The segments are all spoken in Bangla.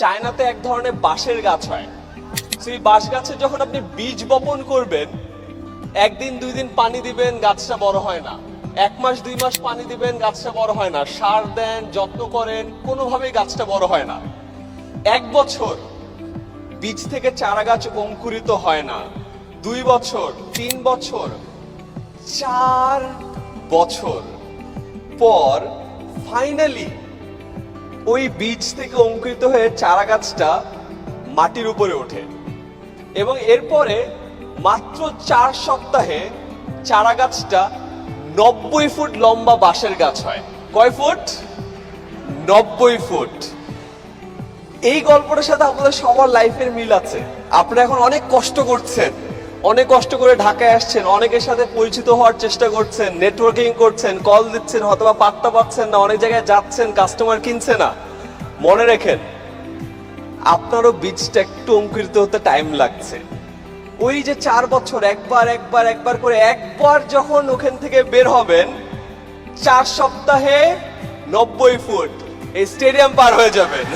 চায়নাতে এক ধরনের বাঁশের গাছ হয়। সেই বাঁশ গাছে যখন আপনি বীজ বপন করবেন, একদিন দুই দিন পানি দিবেন, গাছটা বড় হয় না। 1 মাস 2 মাস পানি দিবেন, গাছটা বড় হয় না। সার দেন, যত্ন করেন, কোনোভাবেই গাছটা বড় হয় না। 1 বছর বীজ থেকে চারা গাছ অঙ্কুরিত হয় না। 2 বছর, 3 বছর, 4 বছর পর ফাইনালি ওই বীজ থেকে অঙ্কুরিত হয়ে চারা গাছটা মাটির উপরে ওঠে এবং এরপরে মাত্র 4 সপ্তাহে চারা গাছটা 90 ফুট লম্বা বাঁশের গাছ হয়। কয় ফুট? 90 ফুট। এই গল্পটার সাথে আপনাদের সবার লাইফের মিল আছে। আপনারা এখন অনেক কষ্ট করছেন, অনেক কষ্ট করে ঢাকায় আসছেন, অনেকের সাথে পরিচিত হওয়ার চেষ্টা করছেন, নেটওয়ার্কিং করছেন, কল দিচ্ছেন, হয়তোবা পাত্তা পাচ্ছেন না, অনেক জায়গায় যাচ্ছেন, কাস্টমার কিনছে না। মনে রাখেন, আপনারও বীজটা একটু অঙ্কুরিত হতে টাইম লাগছে। ওই যে 4 বছর একবার করে একবার যখন ওখান থেকে বের হবেন, 4 সপ্তাহে 90 ফুট এই স্টেডিয়াম পার হয়ে যাবেন।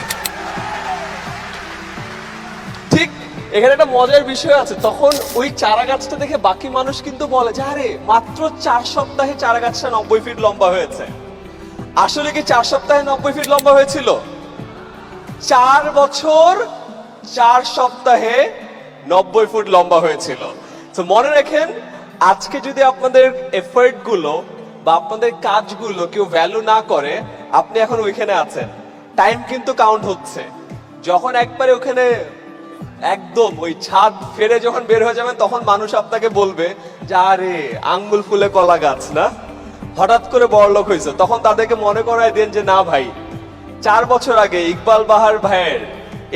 ঠিক এখানে একটা মজার বিষয় আছে। তখন ওই চারা গাছটা দেখে বাকি মানুষ কিন্তু বলে যে আরে মাত্র 4 সপ্তাহে চারা গাছটা 90 ফিট লম্বা হয়েছে। আসলে কি 4 সপ্তাহে 90 ফিট লম্বা হয়েছিল? 4 বছর 4 সপ্তাহে 90 ফুট লম্বা হয়েছিল। তো মনে রাখেন, আজকে যদি আপনাদের এফর্ট গুলো বা আপনাদের কাজগুলো কেউ ভ্যালু না করে, আপনি এখন ওইখানে আছেন, টাইম কিন্তু কাউন্ট হচ্ছে। যখন একবারে ওখানে একদম ওই ছাদ ফেরে যখন বের হয়ে যাবেন, তখন মানুষ আপনাকে বলবে যে আরে আঙ্গুল ফুলে কলা গাছ না, হঠাৎ করে বড়লোক হয়েছে। তখন তাদেরকে মনে করায় দেন যে না ভাই, 4 বছর আগে ইকবাল বাহার ভাইয়ের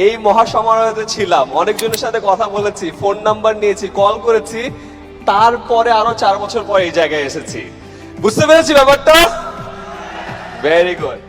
এই মহাসমারোহে ছিলাম, অনেকজনের সাথে কথা বলেছি, ফোন নাম্বার নিয়েছি, কল করেছি, তারপরে আরো 4 বছর পরে এই জায়গায় এসেছি। বুঝতে পেরেছি ব্যাপারটা? Very good.